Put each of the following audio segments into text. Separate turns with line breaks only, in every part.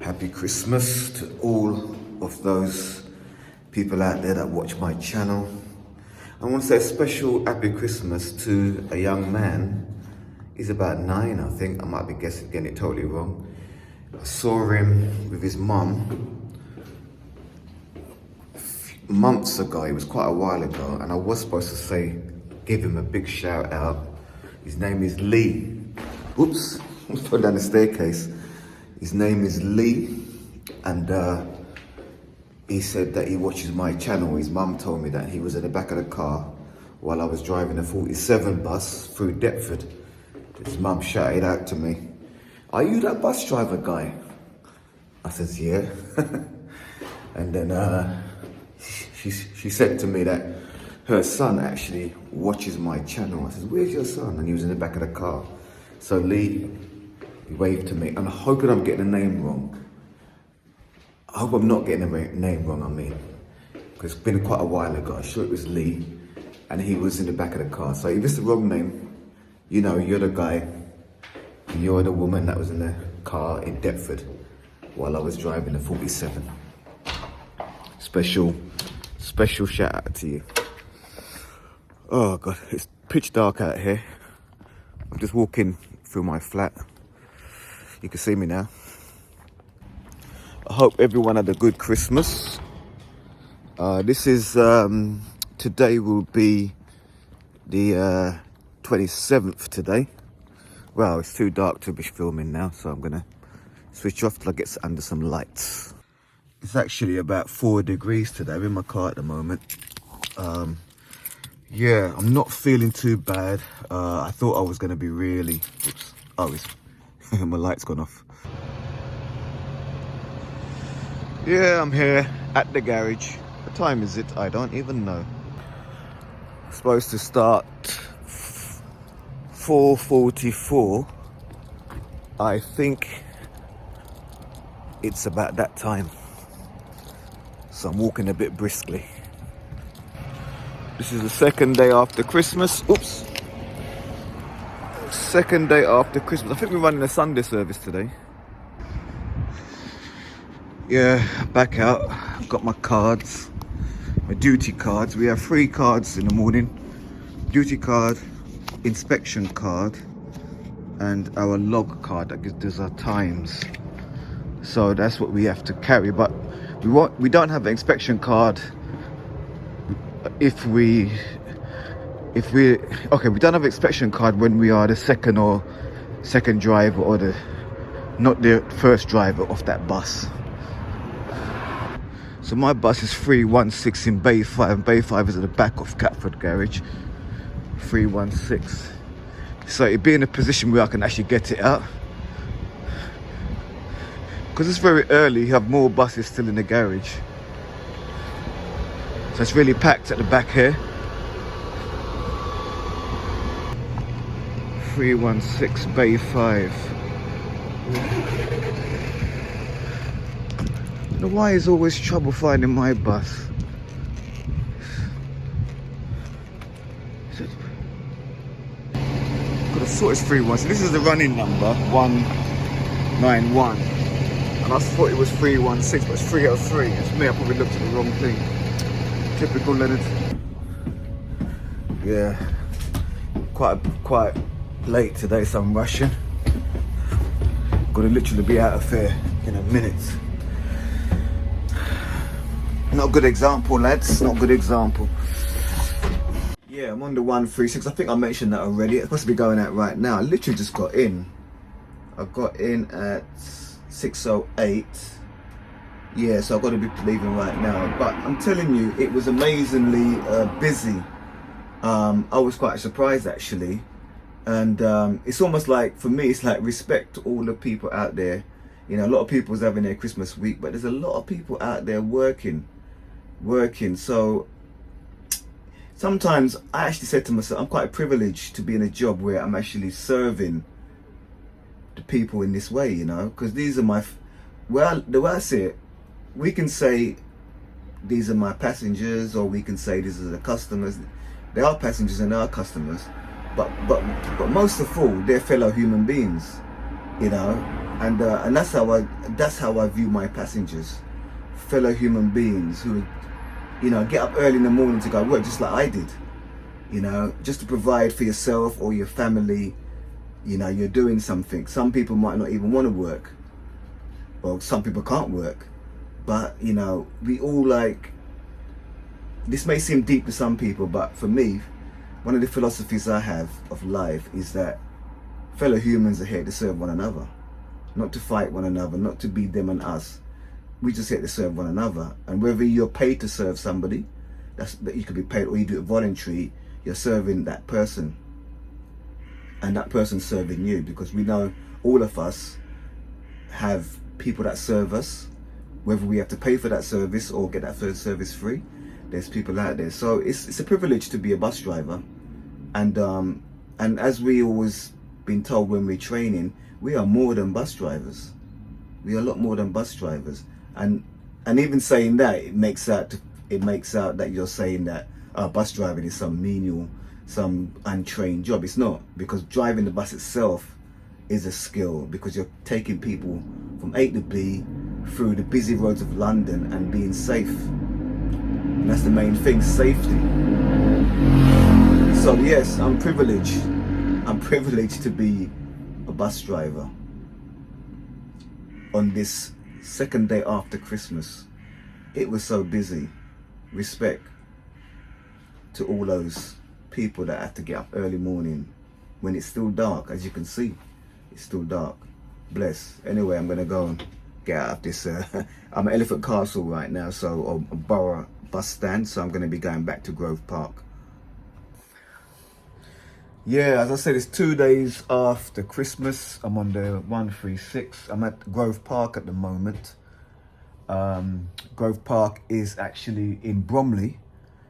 Happy Christmas to all of those people out there that watch my channel. I want to say a special happy Christmas to a young man. He's about 9, I think. I might be getting it totally wrong. I saw him with his mum months ago. It was quite a while ago, and I was supposed to give him a big shout out. His name is Lee. Oops, I fell down the staircase. His name is Lee, and he said that he watches my channel. His mum told me that he was at the back of the car while I was driving the 47 bus through Deptford. His mum shouted out to me, "Are you that bus driver guy?" I says, "Yeah." And then she said to me that her son actually watches my channel. I says, "Where's your son?" And he was in the back of the car. So Lee, he waved to me. I'm hoping I'm getting the name wrong. I hope I'm not getting the name wrong, because it's been quite a while ago. I'm sure it was Lee, and he was in the back of the car. So if it's the wrong name, you know, you're the guy, and you're the woman that was in the car in Deptford while I was driving the 47. Special shout out to you. Oh God, it's pitch dark out here. I'm just walking through my flat. You can see me now. I hope everyone had a good Christmas. This is, today will be the 27th today. Well, it's too dark to be filming now, so I'm gonna switch off till I get under some lights. It's actually about 4 degrees today. I'm in my car at the moment. Yeah, I'm not feeling too bad. I thought I was gonna be really, oops. Oh, my light's gone off. Yeah, I'm here at the garage. What time is it? I don't even know. I'm supposed to start 4:44. I think it's about that time. So I'm walking a bit briskly. This is the second day after Christmas. Oops. Second day after Christmas. I think we're running a Sunday service today. Yeah, back out. I've got my cards, my duty cards. We have 3 cards in the morning. Duty card, inspection card, and our log card that gives us our times. So that's what we have to carry. But we don't have an inspection card we don't have an inspection card when we are the second driver or not the first driver of that bus. So my bus is 316 in Bay 5, and Bay 5 is at the back of Catford Garage. 316. So it'd be in a position where I can actually get it out. Because it's very early, you have more buses still in the garage. So it's really packed at the back here. 316 Bay 5. I don't know why is always trouble finding my bus. Could have thought it's 316. This is the running number, 191. And I thought it was 316, but it's 303. It's me, I probably looked at the wrong thing. Typical Leonard. Yeah, quite late today, so I'm rushing. Gonna literally be out of here in a minute. Not a good example, lads. Not a good example. Yeah, I'm on the 136. I think I mentioned that already. It's supposed to be going out right now. I literally just got in. I got in at 6:08. Yeah, so I've got to be leaving right now. But I'm telling you, it was amazingly busy. I was quite surprised actually. And it's almost like, for me, it's like respect to all the people out there. You know, a lot of people's having their Christmas week, but there's a lot of people out there working. So sometimes I actually said to myself, I'm quite privileged to be in a job where I'm actually serving the people in this way, you know, because these are my, the way I see it, we can say these are my passengers, or we can say these are the customers. They are passengers and they are customers, but most of all, they're fellow human beings, you know. And that's how I view my passengers, fellow human beings who, get up early in the morning to go work just like I did, just to provide for yourself or your family. You're doing something. Some people might not even want to work, or some people can't work, but we all this may seem deep to some people, but for me, one of the philosophies I have of life is that fellow humans are here to serve one another, not to fight one another, not to be them and us. We just here to serve one another. And whether you're paid to serve somebody, that you could be paid, or you do it voluntary, you're serving that person, and that person's serving you, because we know all of us have people that serve us, whether we have to pay for that service or get that service free. There's people out there. So it's a privilege to be a bus driver, and as we always been told when we're training, we are more than bus drivers. We are a lot more than bus drivers. And even saying that, it makes out that you're saying that bus driving is some menial, some untrained job. It's not, because driving the bus itself is a skill, because you're taking people from A to B through the busy roads of London and being safe. And that's the main thing, safety. So yes, I'm privileged. I'm privileged to be a bus driver on this second day after Christmas. It was so busy. Respect to all those people that have to get up early morning when it's still dark. As you can see, it's still dark. Bless. Anyway, I'm gonna go and get out of this. I'm at Elephant Castle right now, so a Borough bus stand. So I'm gonna be going back to Grove Park. Yeah, as I said, it's 2 days after Christmas. I'm on the 136. I'm at Grove Park at the moment. Grove Park is actually in Bromley,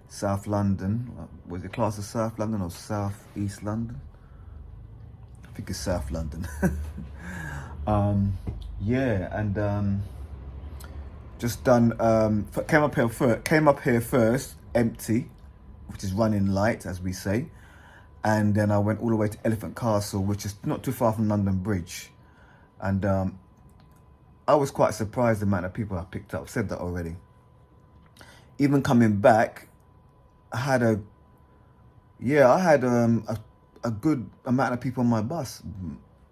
South London. Was it classed as South London or South East London? I think it's South London. Yeah, and just done. Came up here first, empty, which is running light, as we say. And then I went all the way to Elephant Castle, which is not too far from London Bridge. And I was quite surprised the amount of people I picked up. I've said that already. Even coming back, I had a good amount of people on my bus.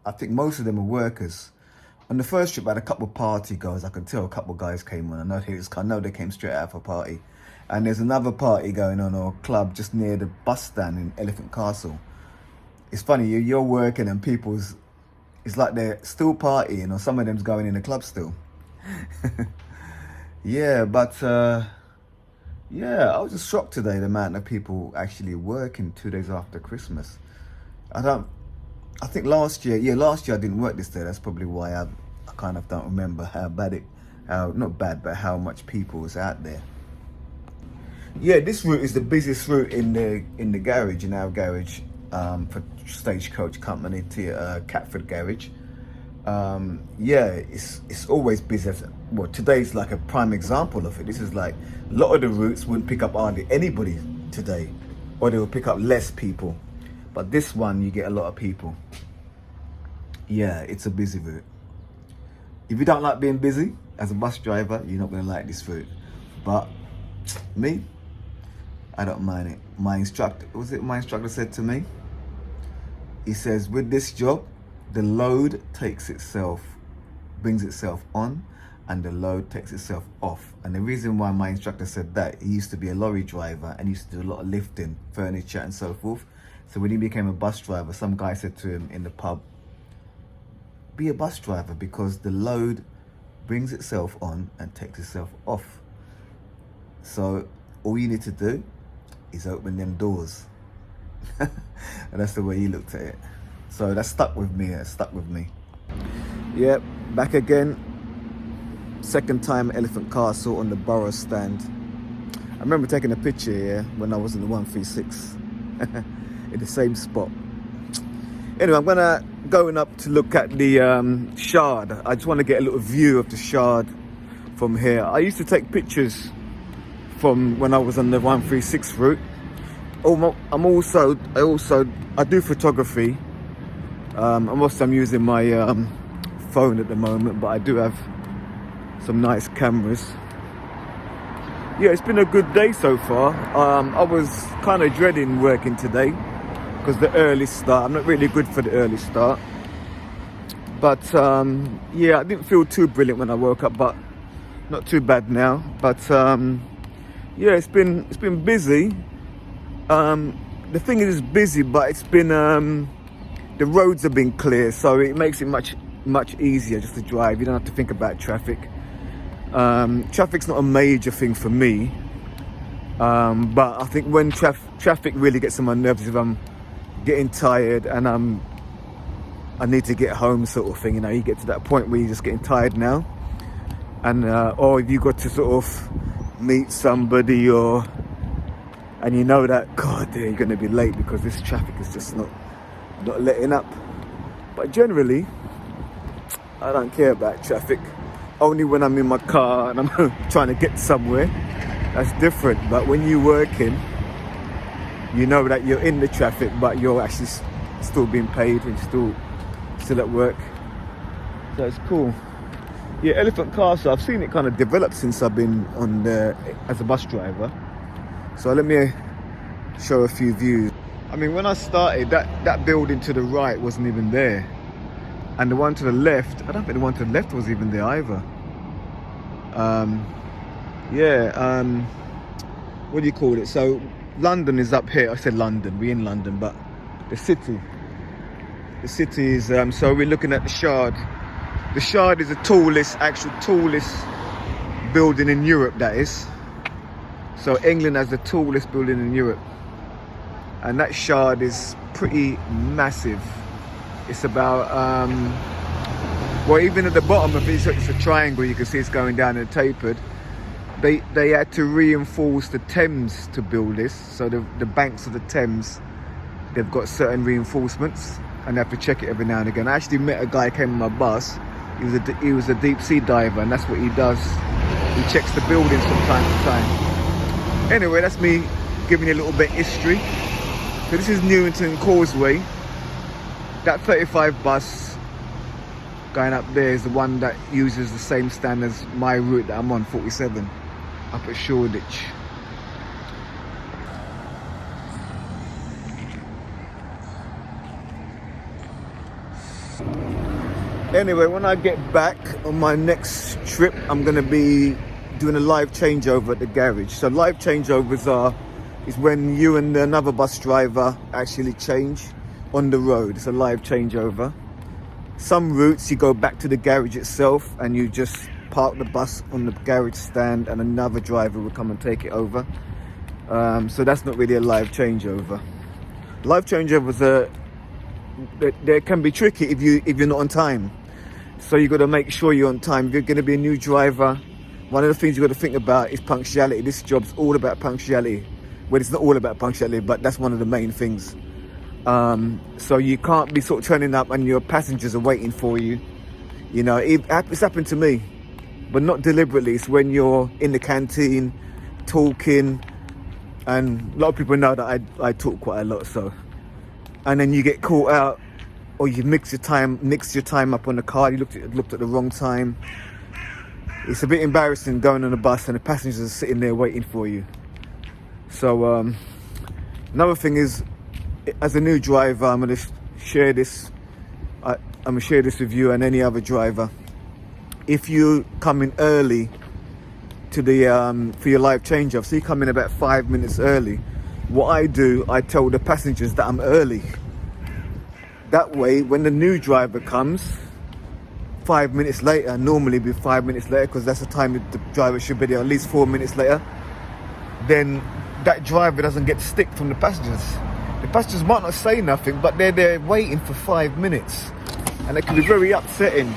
I think most of them were workers. On the first trip, I had a couple of party guys. I could tell a couple of guys came on. I know they came straight out of a party. And there's another party going on, or a club, just near the bus stand in Elephant Castle. It's funny, you're working and it's like they're still partying, or some of them's going in the club still. Yeah, but yeah, I was just shocked today, the amount of people actually working 2 days after Christmas. I think last year I didn't work this day. That's probably why I kind of don't remember how much people was out there. Yeah, this route is the busiest route in the garage, in our garage, for Stagecoach Company to Catford Garage. Yeah, it's always busy. Well, today's like a prime example of it. This is like, a lot of the routes wouldn't pick up hardly anybody today, or they will pick up less people. But this one, you get a lot of people. Yeah, it's a busy route. If you don't like being busy as a bus driver, you're not going to like this route. But me, I don't mind it. My instructor said to me, he says, with this job, the load brings itself on, and the load takes itself off. And the reason why my instructor said that, he used to be a lorry driver and used to do a lot of lifting, furniture and so forth. So when he became a bus driver, some guy said to him in the pub, be a bus driver, because the load brings itself on and takes itself off. So all you need to do is open them doors. And that's the way he looked at it. So that stuck with me. Yep, back again. Second time at Elephant Castle on the Borough stand. I remember taking a picture here when I was in the 136 in the same spot. Anyway, I'm gonna going up to look at the Shard. I just want to get a little view of the Shard from here. I used to take pictures from when I was on the 136 route. I do photography. I'm using my phone at the moment, but I do have some nice cameras. Yeah, it's been a good day so far. I was kind of dreading working today because the early start. I'm not really good for the early start. But yeah, I didn't feel too brilliant when I woke up, but not too bad now. But yeah, it's been busy. The thing is, it's busy, but it's been the roads have been clear, so it makes it much easier just to drive. You don't have to think about traffic. Traffic's not a major thing for me, but I think when traffic really gets on my nerves is if I'm getting tired and I need to get home, sort of thing. You know, you get to that point where you're just getting tired now, and or if you got to sort of meet somebody, and you know that, God, you're going to be late because this traffic is just not letting up. But generally, I don't care about traffic. Only when I'm in my car and I'm trying to get somewhere, that's different. But when you're working, you know that you're in the traffic, but you're actually still being paid and still at work. So it's cool. Yeah, Elephant Castle, I've seen it kind of develop since I've been on there as a bus driver. So let me show a few views. I mean, when I started, that building to the right wasn't even there. And the one to the left, I don't think the one to the left was even there either. What do you call it? So London is up here. I said London, we're in London, but the city is, so we're looking at the Shard. The Shard is the actual tallest building in Europe, that is. So England has the tallest building in Europe. And that Shard is pretty massive. It's about, well, even at the bottom of it, it's a triangle, you can see it's going down and tapered. They had to reinforce the Thames to build this. So the banks of the Thames, they've got certain reinforcements and they have to check it every now and again. I actually met a guy who came on my bus. He was a deep sea diver, and that's what he does. He checks the buildings from time to time. Anyway, that's me giving you a little bit of history. So this is Newington Causeway. That 35 bus going up there is the one that uses the same stand as my route that I'm on, 47, up at Shoreditch. Anyway, when I get back on my next trip, I'm going to be doing a live changeover at the garage. So live changeovers is when you and another bus driver actually change on the road. It's a live changeover. Some routes you go back to the garage itself and you just park the bus on the garage stand and another driver will come and take it over. So that's not really a live changeover. Live changeovers they can be tricky if you're not on time. So you got to make sure you're on time. If you're going to be a new driver, one of the things you got to think about is punctuality. This job's all about punctuality. Well, it's not all about punctuality, but that's one of the main things. So you can't be sort of turning up and your passengers are waiting for you. You know, it's happened to me, but not deliberately. It's when you're in the canteen talking, and a lot of people know that I talk quite a lot. So, and then you get caught out, or you mix your time up on the card. You looked at the wrong time. It's a bit embarrassing going on a bus and the passengers are sitting there waiting for you. So another thing is, as a new driver, I'm going to share this. I'm going to share this with you and any other driver. If you come in early to the for your live change-off, so you come in about 5 minutes early, what I do, I tell the passengers that I'm early. That way, when the new driver comes, 5 minutes later, normally be 5 minutes later, because that's the time that the driver should be there, at least 4 minutes later, then that driver doesn't get stick from the passengers. The passengers might not say nothing, but they're there waiting for 5 minutes. And it can be very upsetting.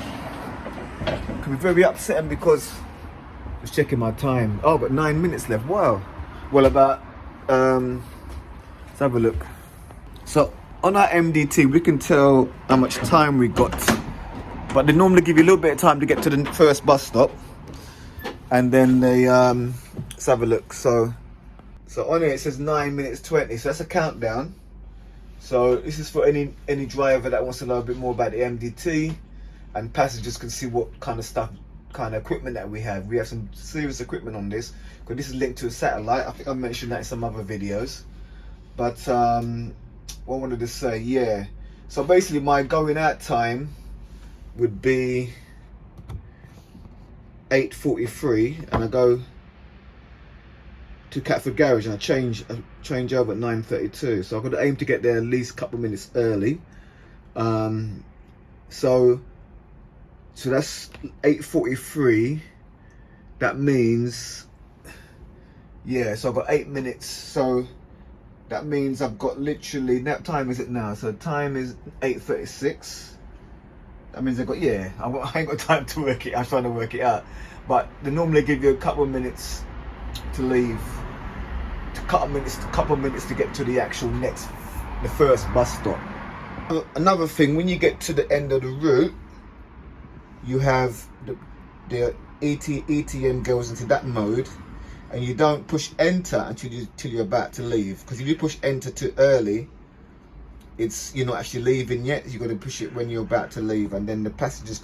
It can be very upsetting because, just checking my time. Oh, but 9 minutes left, wow. Well, about, let's have a look. So, on our MDT, we can tell how much time we got. But they normally give you a little bit of time to get to the first bus stop. And then they, let's have a look. So on here it says 9 minutes 20, so that's a countdown. So this is for any driver that wants to know a bit more about the MDT. and passengers can see what kind of stuff, kind of equipment that we have. We have some serious equipment on this, because this is linked to a satellite. I think I mentioned that in some other videos. But what I wanted to say, yeah. So basically my going out time would be 8:43, and I go to Catford Garage and I change over at 9:32. So I've got to aim to get there at least a couple of minutes early. So that's 8:43. That means, yeah, so I've got 8 minutes. So that means I've got literally, what time is it now? So time is 8:36. That means I've got, yeah, I ain't got time to work it. I'm trying to work it out. But they normally give you a couple of minutes to leave. A couple of minutes to get to the actual the first bus stop. Another thing, when you get to the end of the route, you have the ETM goes into that mode, and you don't push enter until you're about to leave. Because if you push enter too early, you're not actually leaving yet. You got to push it when you're about to leave, and then the passengers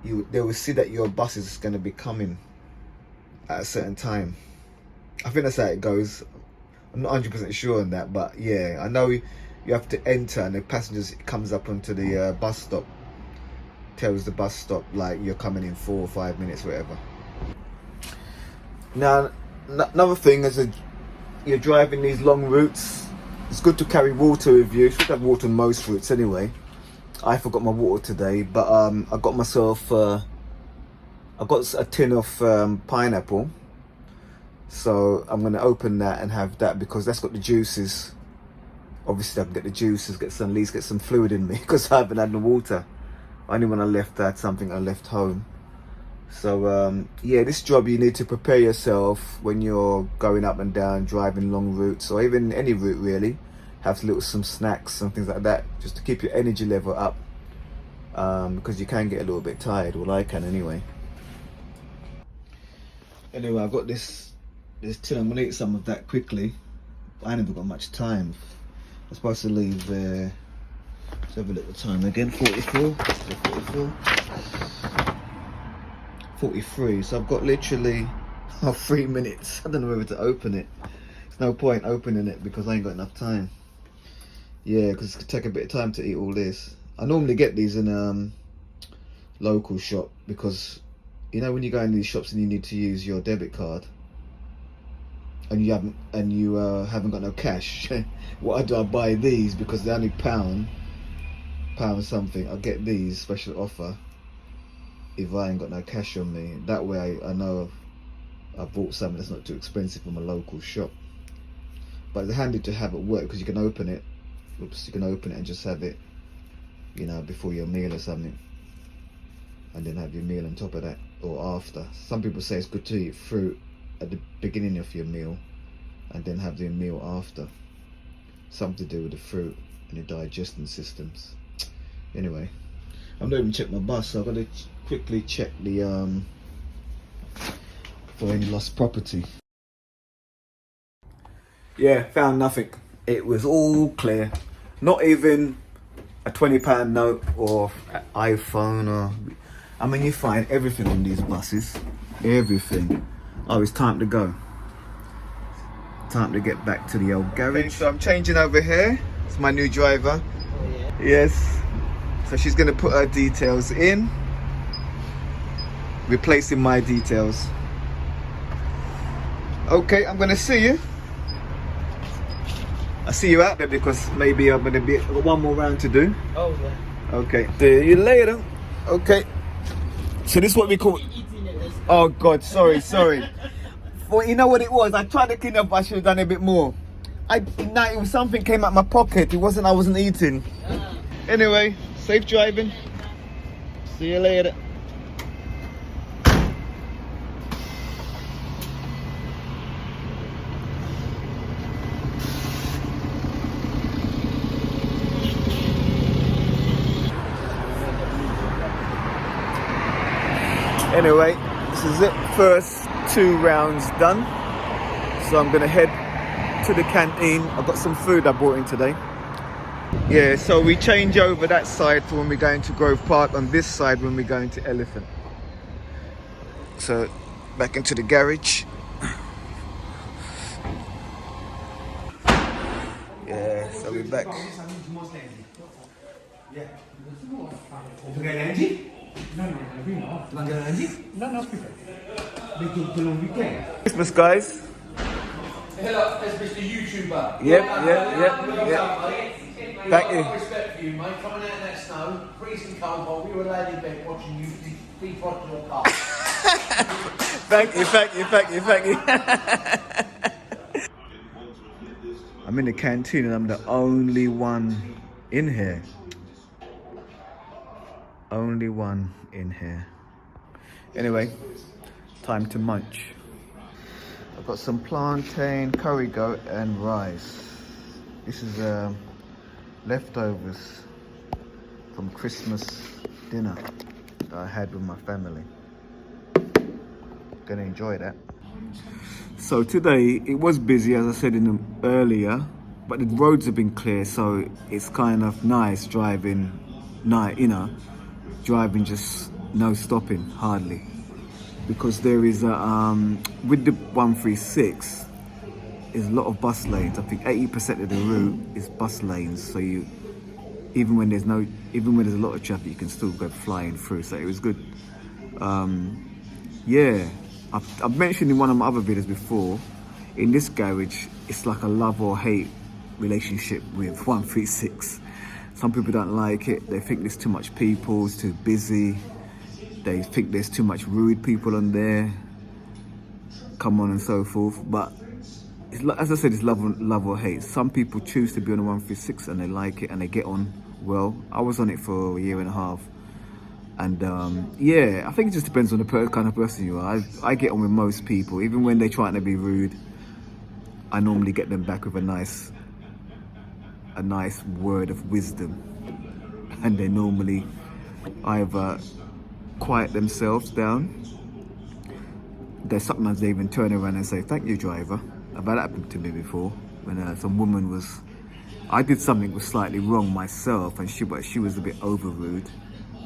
they will see that your bus is going to be coming at a certain time. I think that's how it goes. I'm not 100% sure on that, but yeah, I know you have to enter, and the passengers comes up onto the bus stop, tells the bus stop like you're coming in 4 or 5 minutes, whatever. Now, another thing is you're driving these long routes. It's good to carry water with you. You should have water on most routes anyway. I forgot my water today, but I got myself I got a tin of pineapple. So I'm gonna open that and have that, because that's got the juices. Obviously I can get the juices, at least get some fluid in me, because I haven't had no water. Only when I left, I had something I left home. So yeah, this job, you need to prepare yourself when you're going up and down, driving long routes, or even any route really. Have some snacks and things like that, just to keep your energy level up, because you can get a little bit tired. Well, I can anyway. Anyway, I've got this tin. I'm gonna eat some of that quickly. I never got much time. I'm supposed to leave there. Let's have a little time again. 44. 43. So I've got literally 3 minutes. I don't know whether to open it. There's no point opening it because I ain't got enough time. Yeah, because it's gonna take a bit of time to eat all this. I normally get these in local shop, because you know when you go in these shops and you need to use your debit card, and you haven't got no cash. What I buy these because they're only pound something. I get these special offer if I ain't got no cash on me. That way I know I bought something that's not too expensive from a local shop. But it's handy to have at work, because you can open it. Oops, you can open it and just have it, you know, before your meal or something, and then have your meal on top of that, or after. Some people say it's good to eat fruit at the beginning of your meal and then have the meal after. Something to do with the fruit and your digestion systems. Anyway, I'm not even checked my bus, so I've got to quickly check the for any lost property. Yeah, found nothing. It was all clear. Not even a £20 note or iPhone, or I mean, you find everything on these buses. Everything. Oh, it's time to go. Time to get back to the old garage. Okay, so I'm changing over here. It's my new driver. Oh, yeah. Yes. So she's going to put her details in, replacing my details. Okay, I'm going to see you. I'll see you out there, because maybe I'm going to be one more round to do. Oh, yeah. Okay. See you later. Okay. So this is what we call... Oh, God. Sorry. Well, you know what it was? I tried to clean up. I should have done a bit more. It was something came out my pocket. I wasn't eating. Anyway, safe driving. See you later. Anyway, this is it. First 2 rounds done. So I'm gonna head to the canteen. I've got some food I brought in today. Yeah, so we change over that side for when we're going to Grove Park, on this side when we're going to Elephant. So back into the garage. Yeah, so we're back. Christmas, guys.
Hello, that's Mr. YouTuber.
Yep. Thank you.
Respect for you, mate. Coming out in that snow, freezing cold, while we were laying in bed watching you defrost your car.
Thank you. I'm in the canteen and I'm the only one in here. Only one in here. Anyway, time to munch. I've got some plantain, curry goat and rice. This is leftovers from Christmas dinner that I had with my family. Gonna enjoy that. So today it was busy, as I said earlier, but the roads have been clear, so it's kind of nice driving, driving just no stopping hardly, because there is with the 136 is a lot of bus lanes. I think 80% of the route is bus lanes, so even when there's a lot of traffic, you can still go flying through. So it was good. Yeah, I've mentioned in one of my other videos before, in this garage, it's like a love or hate relationship with 136. Some people don't like it. They think there's too much people, it's too busy. They think there's too much rude people on there, come on and so forth. But as I said, it's love or hate. Some people choose to be on the 136 and they like it and they get on well. I was on it for a year and a half. And yeah, I think it just depends on the kind of person you are. I get on with most people, even when they're trying to be rude. I normally get them back with a nice word of wisdom, and they normally either quiet themselves down. Sometimes they even turn around and say, "Thank you, driver." I've had that happen to me before, when some woman I did something was slightly wrong myself, and she was a bit over rude.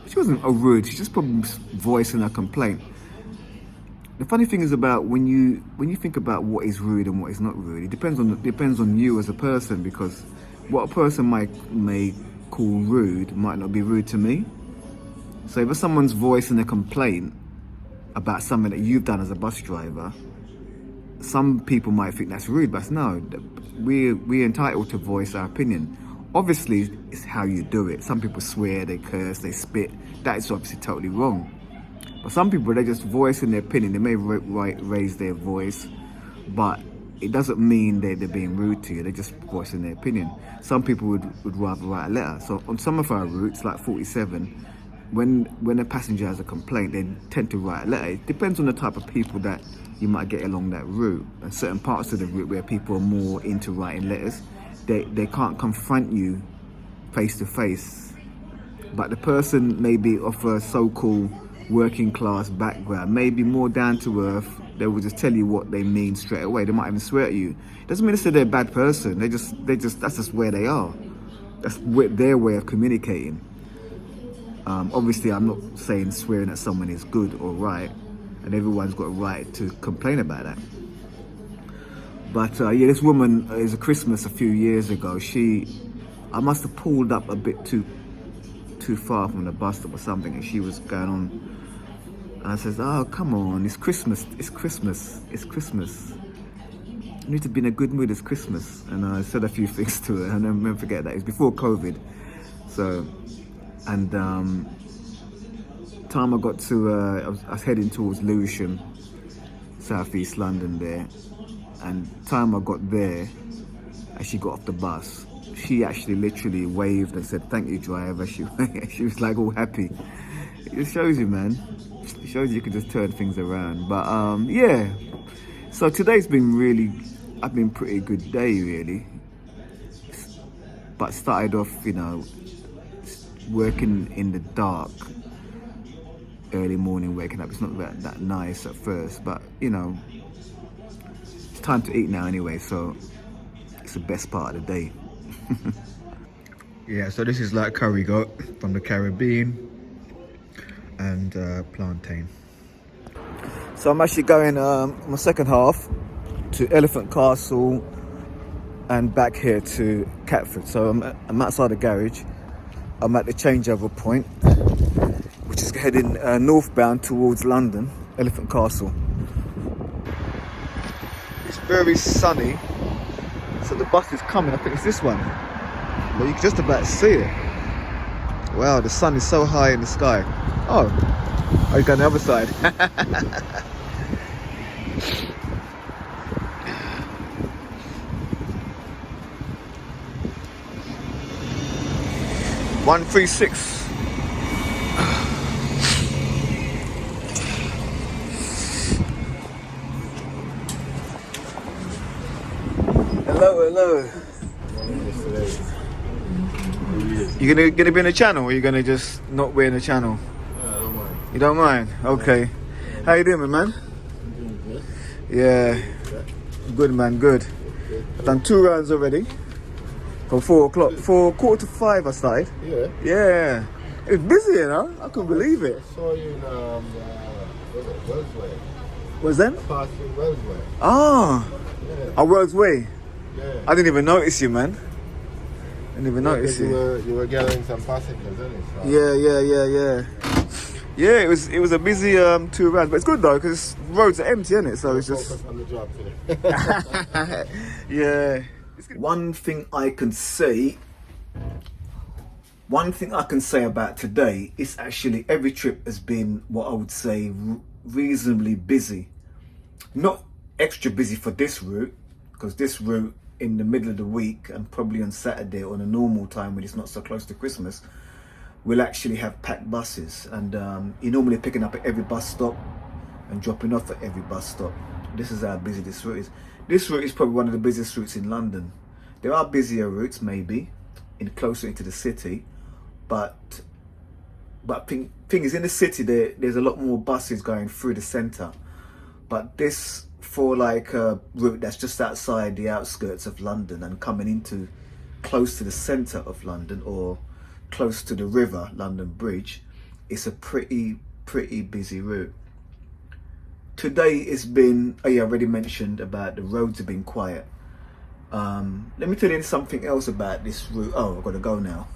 She wasn't rude, she's just probably voicing a complaint. The funny thing is about when you think about what is rude and what is not rude, it depends on you as a person, because what a person may call rude might not be rude to me. So if someone's voicing a complaint about something that you've done as a bus driver, some people might think that's rude, but no, we're entitled to voice our opinion. Obviously, it's how you do it. Some people swear, they curse, they spit. That is obviously totally wrong. But some people, they're just voicing their opinion. They may raise their voice, but it doesn't mean they're being rude to you. They're just voicing their opinion. Some people would rather write a letter. So on some of our routes, like 47, when a passenger has a complaint, they tend to write a letter. It depends on the type of people that you might get along that route. And certain parts of the route where people are more into writing letters, they can't confront you face to face. But the person may be of a so-called working class background, maybe more down to earth. They will just tell you what they mean straight away. They might even swear at you. Doesn't mean to say they're a bad person. That's just where they are. That's their way of communicating. Obviously, I'm not saying swearing at someone is good or right, and everyone's got a right to complain about that. But yeah, this woman, it was a Christmas a few years ago. I must have pulled up a bit too far from the bus stop or something, and she was going on. And I says, "Oh, come on, it's Christmas. You need to be in a good mood, it's Christmas." And I said a few things to her, and I'll never forget that. It's before COVID. So, and time I got to, I was heading towards Lewisham, southeast London there. And time I got there, and she got off the bus, she actually literally waved and said, "Thank you, driver." She was like all happy. It shows you, man. It shows you can just turn things around. But yeah. So today's been pretty good day really. But started off, working in the dark, early morning, waking up. It's not that nice at first, but it's time to eat now anyway, so it's the best part of the day. Yeah, so this is like curry goat from the Caribbean and plantain. So I'm actually going my second half to Elephant Castle and back here to Catford. So I'm outside the garage. I'm at the changeover point, which is heading northbound towards London, Elephant Castle. It's very sunny, so the bus is coming. I think it's this one. Well, you can just about see it. Wow, the sun is so high in the sky. Oh, you got the other side. One 136. Hello. You gonna be in the channel, or you gonna just not be in the channel?
I don't mind.
You don't mind? Okay. How you doing, man?
I'm doing good.
Yeah. Good, man. Good. I've done 2 rounds already. From 4 o'clock. 4:45 I started.
Yeah.
Yeah. It's busy, you know? I couldn't believe it.
I saw you in Wellsway.
What's that?
Past in Wellsway.
Ah.
Yeah.
World's Way.
Yeah.
I didn't even notice you, man. Didn't even notice
Because
you.
you were gathering some passengers, isn't it? So
Yeah. Yeah, it was a busy 2 rounds, but it's good though because roads are empty, isn't it? So it's just
focus on the job today.
yeah. One thing I can say about today is actually every trip has been what I would say reasonably busy. Not extra busy for this route, because this route in the middle of the week and probably on Saturday on a normal time when it's not so close to Christmas, we'll actually have packed buses, and you're normally picking up at every bus stop and dropping off at every bus stop. This is how busy this route is. This route is probably one of the busiest routes in London. There are busier routes maybe closer into the city, but thing is, in the city there's a lot more buses going through the centre. But this, for like a route that's just outside the outskirts of London and coming into close to the centre of London or close to the river, London Bridge, it's a pretty busy route. Today it's been, I already mentioned about the roads have been quiet. Let me tell you something else about this route. Oh, I've got to go now.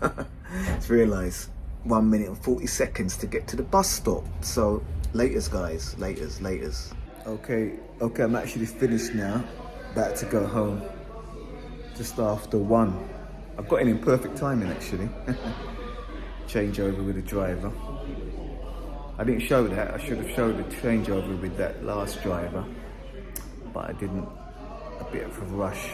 Just realised 1 minute and 40 seconds to get to the bus stop. So laters, guys, laters. Okay, I'm actually finished now. About to go home. Just after 1. I've got in perfect timing actually. Changeover with the driver. I didn't show that. I should have showed the changeover with that last driver, but I didn't. A bit of a rush.